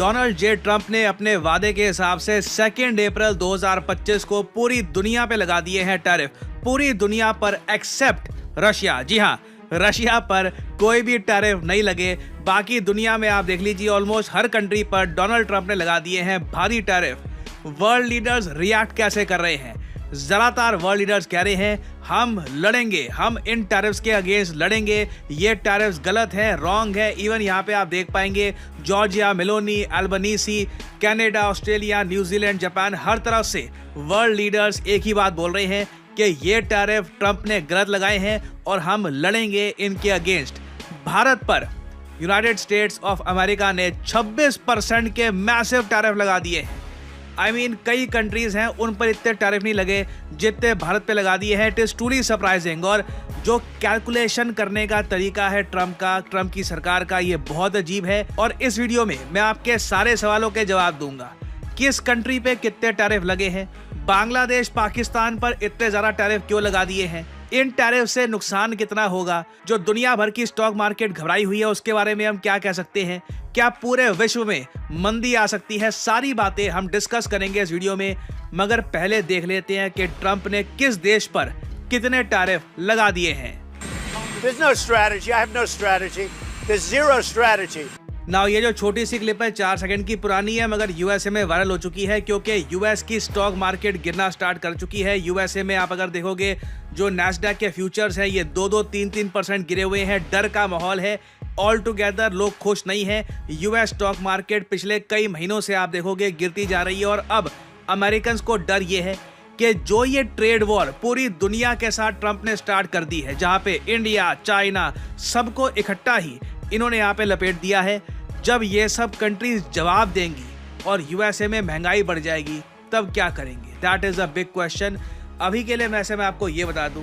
Donald J Trump ने अपने वादे के हिसाब से 2 अप्रैल 2025 को पूरी दुनिया पे लगा दिए हैं टैरिफ। पूरी दुनिया पर एक्सेप्ट रशिया। जी हाँ, रशिया पर कोई भी टैरिफ नहीं लगे। बाकी दुनिया में आप देख लीजिए ऑलमोस्ट हर कंट्री पर डोनाल्ड ट्रंप ने लगा दिए हैं भारी टैरिफ। वर्ल्ड लीडर्स रिएक्ट कैसे कर रहे हैं? ज़्यादातर वर्ल्ड लीडर्स कह रहे हैं हम लड़ेंगे, हम इन टैरिफ्स के अगेंस्ट लड़ेंगे, ये टैरिफ्स गलत है, रॉन्ग है। इवन यहाँ पे आप देख पाएंगे Giorgia Meloni, Albanese, Canada, Australia, New Zealand, Japan, हर तरफ से वर्ल्ड लीडर्स एक ही बात बोल रहे हैं कि ये टैरिफ ट्रंप ने गलत लगाए हैं और हम लड़ेंगे इनके अगेंस्ट। भारत पर यूनाइटेड स्टेट्स ऑफ अमेरिका ने 26% के मैसिव टैरिफ लगा दिए हैं। कई कंट्रीज हैं उन पर इतने टैरिफ नहीं लगे जितने भारत पे लगा दिए हैं। It is truly surprising. और जो कैलकुलेशन करने का तरीका है ट्रंप की सरकार का, ये बहुत अजीब है। और इस वीडियो में मैं आपके सारे सवालों के जवाब दूंगा। किस कंट्री पे कितने टैरिफ लगे हैं, बांग्लादेश, पाकिस्तान पर इतने ज्यादा टैरिफ क्यों लगा दिए हैं, इन टैरिफ से नुकसान कितना होगा, जो दुनिया भर की स्टॉक मार्केट घबराई हुई है उसके बारे में हम क्या कह सकते हैं, क्या पूरे विश्व में मंदी आ सकती है, सारी बातें हम डिस्कस करेंगे इस वीडियो में। मगर पहले देख लेते हैं कि ट्रंप ने किस देश पर कितने टैरिफ लगा दिए हैं। There's no strategy. I have no strategy. There's zero strategy. Now ये जो छोटी सी क्लिप है 4 सेकंड की पुरानी है, मगर यूएसए में वायरल हो चुकी है क्योंकि यूएस की स्टॉक मार्केट गिरना स्टार्ट कर चुकी है। यूएसए में आप अगर देखोगे जो नैस्डैक के फ्यूचर्स हैं ये 2-2, 3-3 % गिरे हुए हैं। डर का माहौल है, ऑल टुगेदर लोग खुश नहीं हैं। यूएस स्टॉक मार्केट पिछले कई महीनों से आप देखोगे गिरती जा रही है। और अब अमेरिकन को डर ये है कि जो ये ट्रेड वॉर पूरी दुनिया के साथ ट्रंप ने स्टार्ट कर दी है, जहाँ पे इंडिया, चाइना, सबको इकट्ठा ही इन्होंने यहाँ पे लपेट दिया है। जब ये सब कंट्रीज जवाब देंगी और यूएसए में महंगाई बढ़ जाएगी तब क्या करेंगे? That is a big question. अभी के लिए मैं आपको ये बता दूं,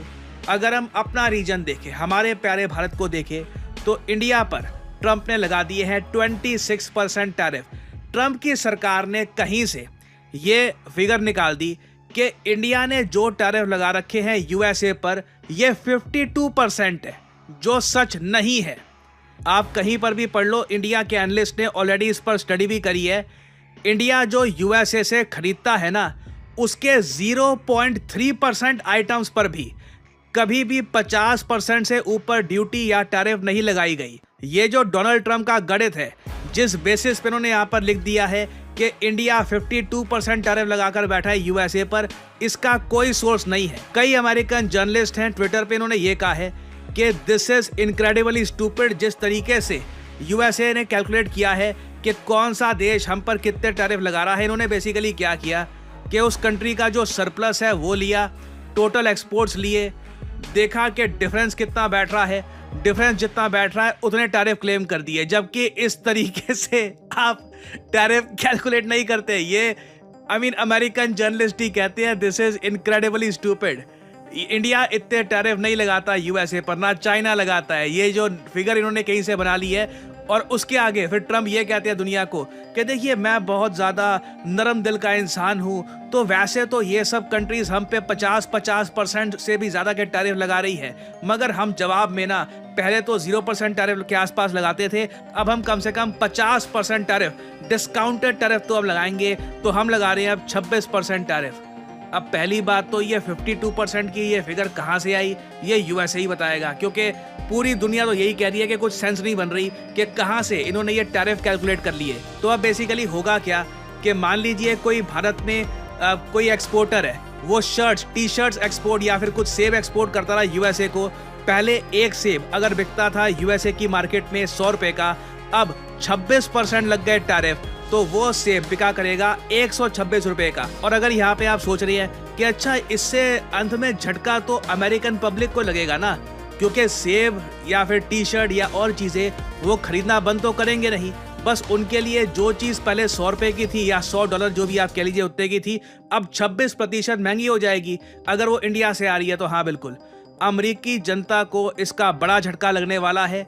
अगर हम अपना रीजन देखें, हमारे प्यारे भारत को देखें, तो इंडिया पर ट्रंप ने लगा दिए हैं 26% टैरिफ। ट्रंप की सरकार ने कहीं से ये फिगर निकाल दी कि इंडिया ने जो टैरिफ लगा रखे हैं यूएसए पर ये 52% है, जो सच नहीं है। आप कहीं पर भी पढ़ लो, इंडिया के एनालिस्ट ने ऑलरेडी इस पर स्टडी भी करी है। इंडिया जो यूएसए से खरीदता है ना, उसके 0.3% आइटम्स पर भी कभी भी 50% से ऊपर ड्यूटी या टैरिफ नहीं लगाई गई। ये जो डोनाल्ड ट्रंप का गणित है, जिस बेसिस पे उन्होंने यहाँ पर लिख दिया है कि इंडिया 52% टैरिफ लगाकर बैठा है यूएसए पर, इसका कोई सोर्स नहीं है। कई अमेरिकन जर्नलिस्ट हैं, ट्विटर पे इन्होंने ये कहा है कि दिस इज इनक्रेडिबली स्टूपिड। जिस तरीके से यूएसए ने कैलकुलेट किया है कि कौन सा देश हम पर कितने टैरिफ लगा रहा है, इन्होंने बेसिकली क्या किया कि उस कंट्री का जो सरप्लस है वो लिया, टोटल एक्सपोर्ट्स लिए, देखा कि डिफरेंस कितना बैठ रहा है, डिफरेंस जितना बैठ रहा है उतने टैरिफ क्लेम कर दिए। जबकि इस तरीके से आप टैरिफ कैलकुलेट नहीं करते। ये अमेरिकन जर्नलिस्ट ही कहते हैं this is incredibly stupid. India इतने टैरिफ नहीं लगाता यूएसए पर, ना चाइना लगाता है। ये जो फिगर इन्होंने कहीं से बना ली है। और उसके आगे फिर ट्रंप ये कहते हैं दुनिया को कि देखिए मैं बहुत ज़्यादा नरम दिल का इंसान हूँ, तो वैसे तो ये सब कंट्रीज हम पे 50% से भी ज़्यादा के टैरिफ लगा रही है, मगर हम जवाब में ना पहले तो 0% टैरिफ के आसपास लगाते थे, अब हम कम से कम 50% टैरिफ, डिस्काउंटेड टैरिफ तो अब लगाएंगे, तो हम लगा रहे हैं अब 26% टैरिफ। अब पहली बात तो ये 52% की ये फिगर कहाँ से आई, ये यूएसए ही बताएगा, क्योंकि पूरी दुनिया तो यही कह रही है कि कुछ सेंस नहीं बन रही कि कहाँ से इन्होंने ये टैरिफ कैलकुलेट कर लिए। तो अब बेसिकली होगा क्या कि मान लीजिए कोई भारत में कोई एक्सपोर्टर है, वो शर्ट्स, टी शर्ट्स एक्सपोर्ट या फिर कुछ सेब एक्सपोर्ट करता रहा यूएसए को। पहले एक सेब अगर बिकता था यूएसए की मार्केट में 100 रुपये का, अब 26% लग गए टैरिफ, तो वो सेब बिका करेगा 126 रुपये का। और अगर यहाँ पे आप सोच रही हैं कि अच्छा इससे अंत में झटका तो अमेरिकन पब्लिक को लगेगा ना, क्योंकि सेब या फिर टी शर्ट या और चीज़ें वो खरीदना बंद तो करेंगे नहीं, बस उनके लिए जो चीज़ पहले 100 रुपये की थी या $100 जो भी आप कह लीजिए उतने की थी, अब 26% महंगी हो जाएगी अगर वो इंडिया से आ रही है। तो हाँ बिल्कुल, अमेरिकी जनता को इसका बड़ा झटका लगने वाला है।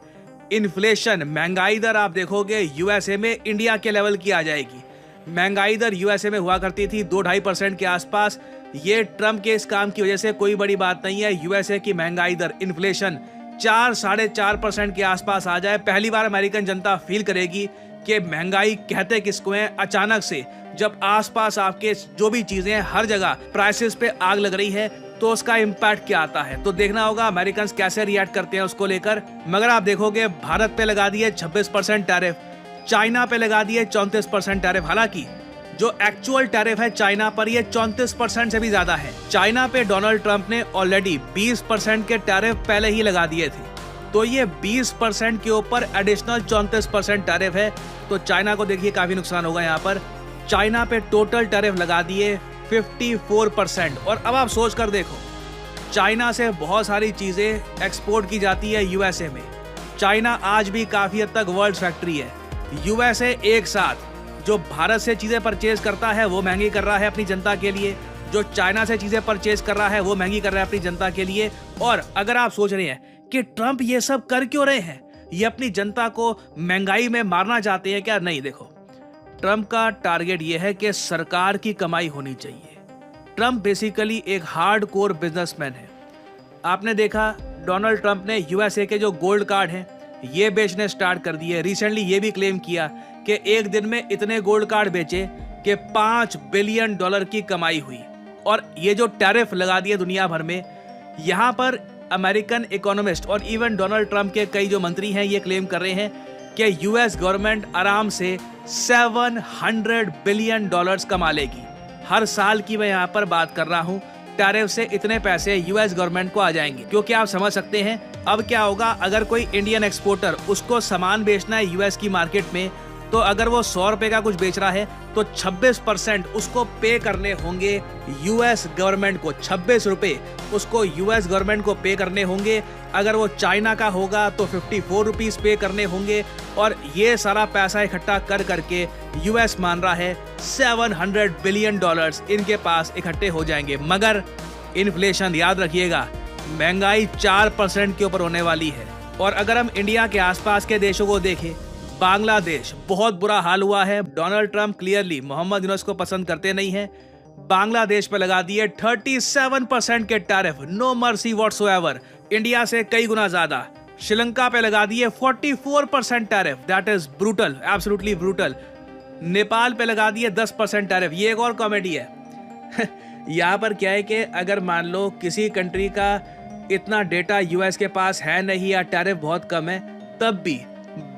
इन्फ्लेशन, महंगाई दर आप देखोगे यूएसए में इंडिया के लेवल की आ जाएगी। महंगाई दर यूएसए में हुआ करती थी 2-2.5% के आसपास। ये ट्रंप के इस काम की वजह से कोई बड़ी बात नहीं है। यूएसए की महंगाई दर, इन्फ्लेशन 4-4.5% के आसपास आ जाए, पहली बार अमेरिकन जनता फील करेगी कि महंगाई कहते किसको है, अचानक से जब आसपास आपके जो भी चीजें हैं हर जगह प्राइसेस पे आग लग रही है तो उसका इम्पैक्ट क्या आता है। तो देखना होगा अमेरिकन कैसे रिएक्ट करते हैं उसको लेकर। मगर आप देखोगे भारत पे लगा दिए 26% टैरिफ, चाइना पे लगा दिए 34% टैरिफ। हालांकि जो एक्चुअल टैरिफ है चाइना पर ये 34% से भी ज्यादा है। चाइना पे डोनाल्ड ट्रंप ने ऑलरेडी 20% के टैरिफ पहले ही लगा दिए थे, तो ये 20% के ऊपर एडिशनल 34% टैरिफ है। तो चाइना को देखिए काफी नुकसान होगा यहाँ पर। चाइना पे टोटल टैरिफ लगा दिए 54%। और अब आप सोच कर देखो, चाइना से बहुत सारी चीजें एक्सपोर्ट की जाती है यूएसए में। चाइना आज भी काफी हद तक वर्ल्ड फैक्ट्री है। यूएसए एक साथ जो भारत से चीजें परचेज करता है वो महंगी कर रहा है अपनी जनता के लिए, जो चाइना से चीजें परचेज कर रहा है वो महंगी कर रहा है अपनी जनता के लिए। और अगर आप सोच रहे हैं कि ट्रंप ये सब कर क्यों रहे हैं, ये अपनी जनता को महंगाई में मारना चाहते हैं क्या? नहीं, देखो ट्रंप का टारगेट ये है कि सरकार की कमाई होनी चाहिए। ट्रंप बेसिकली एक हार्डकोर बिजनेसमैन है। आपने देखा डोनाल्ड ट्रंप ने यूएसए के जो गोल्ड कार्ड हैं ये बेचने स्टार्ट कर दिए। रिसेंटली ये भी क्लेम किया कि एक दिन में इतने गोल्ड कार्ड बेचे कि $5 बिलियन की कमाई हुई। और ये जो टैरिफ लगा दिए दुनिया भर में, यहाँ पर अमेरिकन इकोनॉमिस्ट और इवन डोनाल्ड ट्रंप के कई जो मंत्री हैं ये क्लेम कर रहे हैं कि यूएस गवर्नमेंट आराम से $700 बिलियन कमा लेगी। हर साल की मैं यहाँ पर बात कर रहा हूँ, टैरिफ से इतने पैसे यूएस गवर्नमेंट को आ जाएंगे। क्योंकि आप समझ सकते हैं अब क्या होगा अगर कोई इंडियन एक्सपोर्टर उसको सामान बेचना है यूएस की मार्केट में, तो अगर वो 100 रुपए का कुछ बेच रहा है तो 26% उसको पे करने होंगे यूएस गवर्नमेंट को। 26 रुपए उसको यूएस गवर्नमेंट को पे करने होंगे। अगर वो चाइना का होगा तो 54 रुपीज पे करने होंगे। और ये सारा पैसा इकट्ठा कर करके यूएस मान रहा है $700 बिलियन इनके पास इकट्ठे हो जाएंगे। मगर इन्फ्लेशन याद रखिएगा, महंगाई 4% के ऊपर होने वाली है। और अगर हम इंडिया के आसपास के देशों को देखें, बांग्लादेश बहुत बुरा हाल हुआ है। Donald Trump clearly Mohammad Yunus को पसंद करते नहीं हैं। बांग्लादेश पे लगा दिए 37% के tariff, no mercy whatsoever, India से कई गुना ज्यादा। श्रीलंका पे लगा दिए 44% tariff, that is brutal, absolutely brutal. Nepal पे लगा दिए 10% टैरिफ। ये एक और कॉमेडी है यहाँ पर क्या है कि अगर मान लो किसी कंट्री का इतना डेटा यूएस के पास है नहीं या टैरिफ बहुत कम है, तब भी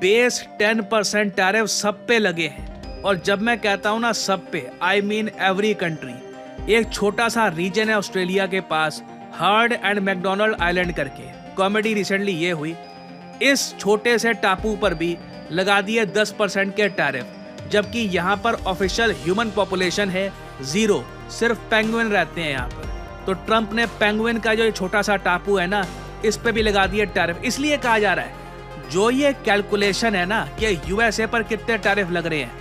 बेस 10% टैरिफ सब पे लगे हैं। और जब मैं कहता हूं ना सब पे, आई मीन एवरी कंट्री। एक छोटा सा रीजन है ऑस्ट्रेलिया के पास, हर्ड एंड मैकडोनल्ड आइलैंड करके। कॉमेडी रिसेंटली ये हुई, इस छोटे से टापू पर भी लगा दिए 10% के टैरिफ, जबकि यहाँ पर ऑफिशियल ह्यूमन पॉपुलेशन है 0, सिर्फ पेंगुइन रहते हैं यहाँ पर। तो ट्रंप ने पेंगुइन का जो छोटा सा टापू है ना, इस पे भी लगा दिए टैरिफ। इसलिए कहा जा रहा है जो ये कैलकुलेशन है ना कि यूएसए पर कितने टैरिफ लग रहे हैं,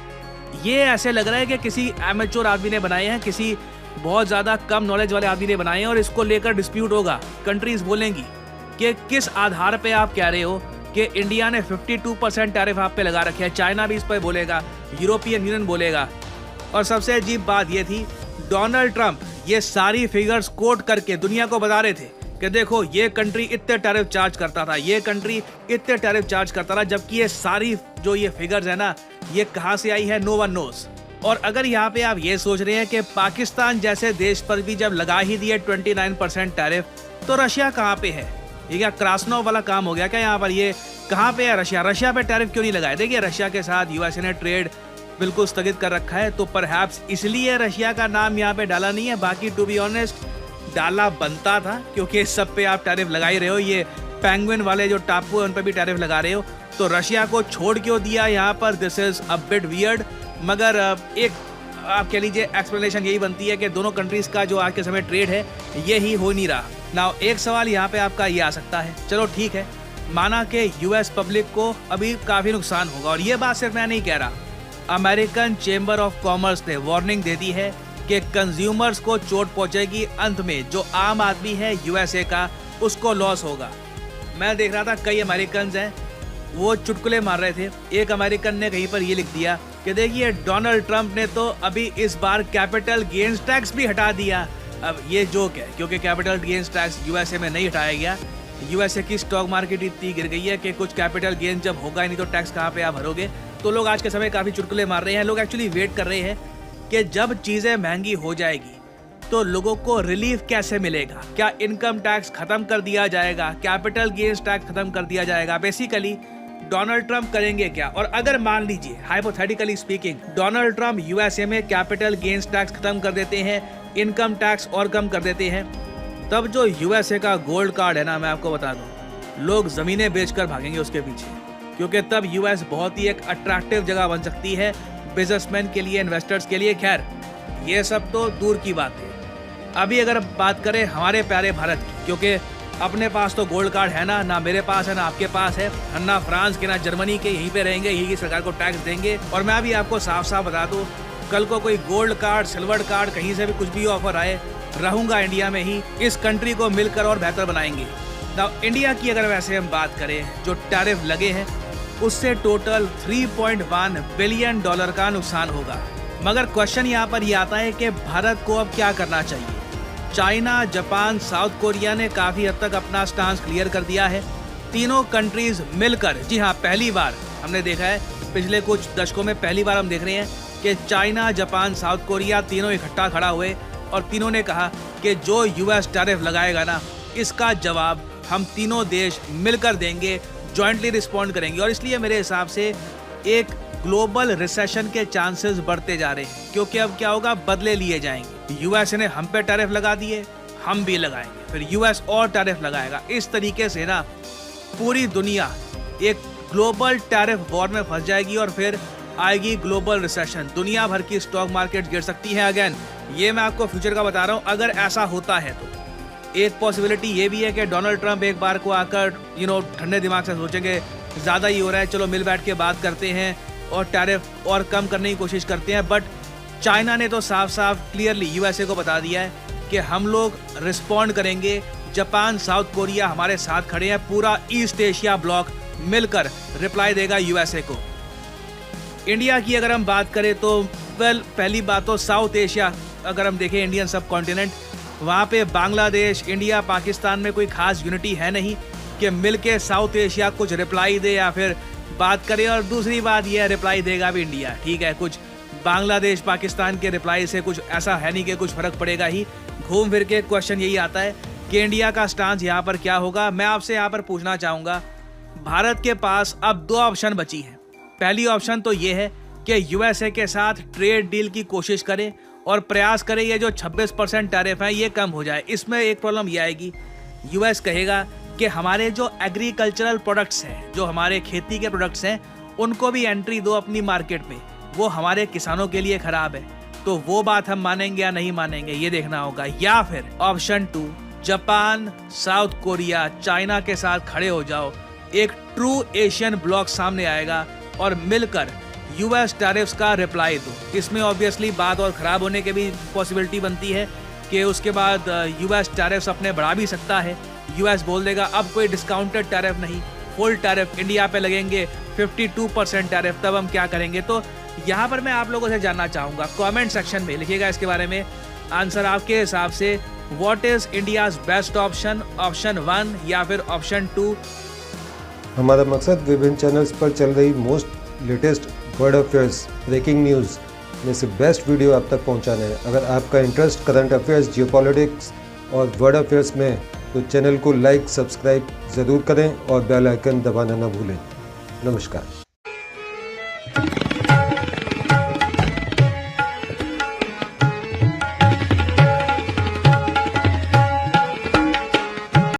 ये ऐसे लग रहा है कि किसी एमेच्योर आदमी ने बनाए हैं, किसी बहुत ज्यादा कम नॉलेज वाले आदमी ने बनाए हैं। और इसको लेकर डिस्प्यूट होगा, कंट्रीज बोलेंगी कि किस आधार पे आप कह रहे हो कि इंडिया ने 52% टैरिफ आप पे लगा रखे हैं। चाइना भी इस पर बोलेगा, यूरोपियन यूनियन बोलेगा। और सबसे अजीब बात ये थी, डोनाल्ड ट्रंप ये सारी फिगर्स कोट करके दुनिया को बता रहे थे कि देखो ये कंट्री इतने टैरिफ चार्ज करता था, ये कंट्री इतने टैरिफ चार्ज करता था, जबकि ये सारी जो ये फिगर्स है ना, ये कहाँ से आई है, नो वन नोस। और अगर यहाँ पे आप ये सोच रहे हैं कि पाकिस्तान जैसे देश पर भी जब लगा ही दिए 29% टैरिफ, तो रशिया कहाँ पे है? ये क्या क्रासनोव वाला काम हो गया क्या यहाँ पर? ये कहाँ पे है रशिया? रशिया पे टैरिफ क्यों नहीं लगाए? देखिए रशिया के साथ यूएसए ने ट्रेड बिल्कुल स्थगित कर रखा है, तो परहैप्स इसलिए रशिया का नाम यहाँ पे डाला नहीं है। बाकी टू बी ऑनेस्ट डाला बनता था, क्योंकि सब पे आप टैरिफ लगा ही रहे हो। ये पेंगुइन वाले जो टापू है उन पे भी टैरिफ लगा रहे हो, तो रशिया को छोड़ क्यों दिया यहाँ पर? This is a bit weird. मगर एक आप कह लीजिए एक्सप्लेनेशन यही बनती है कि दोनों कंट्रीज का जो आज के समय ट्रेड है ये ही हो नहीं रहा। नाउ एक सवाल यहाँ पे आपका ये आ सकता है, चलो ठीक है, माना कि यूएस पब्लिक को अभी काफी नुकसान होगा, और ये बात सिर्फ मैं नहीं कह रहा, अमेरिकन चेंबर ऑफ कॉमर्स ने वार्निंग दे दी है कि कंज्यूमर्स को चोट पहुंचेगी। अंत में जो आम आदमी है यूएसए का, उसको लॉस होगा। मैं देख रहा था कई अमेरिकन हैं वो चुटकुले मार रहे थे। एक अमेरिकन ने कहीं पर ये लिख दिया कि देखिए डोनाल्ड ट्रंप ने तो अभी इस बार कैपिटल गेन्स टैक्स भी हटा दिया। अब ये जोक है, क्योंकि कैपिटल गेन्स टैक्स यूएसए में नहीं हटाया गया। यूएसए की स्टॉक मार्केट इतनी गिर गई है कि कुछ कैपिटल गेन जब होगा ही नहीं तो टैक्स कहाँ पे आप भरोगे। तो लोग आज के समय काफ़ी चुटकुले मार रहे हैं। लोग एक्चुअली वेट कर रहे हैं कि जब चीज़ें महंगी हो जाएगी तो लोगों को रिलीफ कैसे मिलेगा। क्या इनकम टैक्स खत्म कर दिया जाएगा, कैपिटल गेन्स टैक्स खत्म कर दिया जाएगा, बेसिकली डोनाल्ड ट्रंप करेंगे क्या। और अगर मान लीजिए hypothetically speaking Donald Trump USA में कैपिटल गेन्स टैक्स खत्म कर देते हैं, इनकम टैक्स और कम कर देते हैं, तब जो यूएसए का गोल्ड कार्ड है ना, मैं आपको बता दूं, लोग ज़मीनें बेचकर भागेंगे उसके पीछे, क्योंकि तब यूएस बहुत ही एक अट्रैक्टिव जगह बन सकती है बिजनेसमैन के लिए, इन्वेस्टर्स के लिए। खैर ये सब तो दूर की बात है। अभी अगर बात करें हमारे प्यारे भारत की, क्योंकि अपने पास तो गोल्ड कार्ड है ना मेरे पास है ना आपके पास है, ना फ्रांस के ना जर्मनी के, यहीं पे रहेंगे, यहीं की सरकार को टैक्स देंगे। और मैं अभी आपको साफ साफ बता दूं, कल को कोई गोल्ड कार्ड, सिल्वर कार्ड, कहीं से भी कुछ भी ऑफर आए, रहूंगा इंडिया में ही, इस कंट्री को मिलकर और बेहतर बनाएंगे। नाउ इंडिया की अगर वैसे हम बात करें, जो टैरिफ लगे हैं उससे टोटल $3.1 बिलियन का नुकसान होगा। मगर क्वेश्चन यहाँ पर यह आता है कि भारत को अब क्या करना चाहिए। चाइना, जापान, साउथ कोरिया ने काफ़ी हद तक अपना स्टांस क्लियर कर दिया है। तीनों कंट्रीज मिलकर, जी हाँ, पहली बार हमने देखा है, पिछले कुछ दशकों में पहली बार हम देख रहे हैं कि चाइना, जापान, साउथ कोरिया तीनों इकट्ठा खड़ा हुए और तीनों ने कहा कि जो यूएस टैरिफ लगाएगा ना, इसका जवाब हम तीनों देश मिलकर देंगे, जॉइंटली रिस्पॉन्ड करेंगे। और इसलिए मेरे हिसाब से एक ग्लोबल रिसेशन के चांसेस बढ़ते जा रहे हैं, क्योंकि अब क्या होगा, बदले लिए जाएंगे। यूएस ने हम पे टैरिफ लगा दिए, हम भी लगाएंगे, फिर यूएस और टैरिफ लगाएगा। इस तरीके से ना पूरी दुनिया एक ग्लोबल टैरिफ वॉर में फंस जाएगी और फिर आएगी ग्लोबल रिसेशन। दुनिया भर की स्टॉक मार्केट गिर सकती है। अगेन ये मैं आपको फ्यूचर का बता रहा हूँ। अगर ऐसा होता है तो एक पॉसिबिलिटी ये भी है कि डोनाल्ड ट्रंप एक बार को आकर ठंडे दिमाग से सोचेंगे ज़्यादा ही हो रहा है, चलो मिल बैठ के बात करते हैं और टैरिफ और कम करने की कोशिश करते हैं। बट चाइना ने तो साफ साफ क्लियरली यूएसए को बता दिया है कि हम लोग रिस्पॉन्ड करेंगे। जापान, साउथ कोरिया हमारे साथ खड़े हैं, पूरा ईस्ट एशिया ब्लॉक मिलकर रिप्लाई देगा यूएसए को। इंडिया की अगर हम बात करें तो पहली बात तो साउथ एशिया अगर हम देखें, इंडियन सब कॉन्टिनेंट, वहाँ पे बांग्लादेश, इंडिया, पाकिस्तान में कोई खास यूनिटी है नहीं कि मिलके साउथ एशिया कुछ रिप्लाई दे या फिर बात करे। और दूसरी बात यह, रिप्लाई देगा भी इंडिया, ठीक है, कुछ बांग्लादेश, पाकिस्तान के रिप्लाई से कुछ ऐसा है नहीं कि कुछ फर्क पड़ेगा ही। घूम फिर के क्वेश्चन यही आता है कि इंडिया का स्टांस यहाँ पर क्या होगा। मैं आपसे यहाँ पर पूछना चाहूँगा, भारत के पास अब दो ऑप्शन बची हैं। पहली ऑप्शन तो ये है कि यूएसए के साथ ट्रेड डील की कोशिश करें और प्रयास करें ये जो 26% टैरिफ है ये कम हो जाए। इसमें एक प्रॉब्लम ये आएगी, यूएस कहेगा कि हमारे जो एग्रीकल्चरल प्रोडक्ट्स हैं, जो हमारे खेती के प्रोडक्ट्स हैं, उनको भी एंट्री दो अपनी मार्केट में, वो हमारे किसानों के लिए खराब है। तो वो बात हम मानेंगे या नहीं मानेंगे ये देखना होगा। या फिर option 2, Japan, south Korea, China के साथ खड़े हो जाओ, एक ट्रू एशियन ब्लॉक सामने आएगा और मिलकर यूएस टैरिफ्स का रिप्लाई दो। इसमें ऑब्वियसली बात और ख़राब होने की भी पॉसिबिलिटी बनती है कि उसके बाद यूएस टैरिफ्स अपने बढ़ा भी सकता है। यूएस बोल देगा अब कोई डिस्काउंटेड टैरिफ नहीं, फुल टैरिफ इंडिया पे लगेंगे, 52% टैरिफ, तब हम क्या करेंगे। तो यहाँ पर मैं आप लोगों से जानना चाहूँगा, कमेंट सेक्शन में लिखिएगा इसके बारे में आंसर आपके हिसाब से। What is India's best option, option 1 या फिर ऑप्शन 2? हमारा मकसद विभिन्न चैनल्स पर चल रही most latest world affairs, breaking news में से बेस्ट वीडियो आप तक पहुंचाना है। अगर आपका इंटरेस्ट करंट अफेयर्स, जियोपॉलिटिक्स और वर्ल्ड अफेयर्स में है तो चैनल को लाइक, सब्सक्राइब ज़रूर करें और बेल आइकन दबाना ना भूलें। नमस्कार।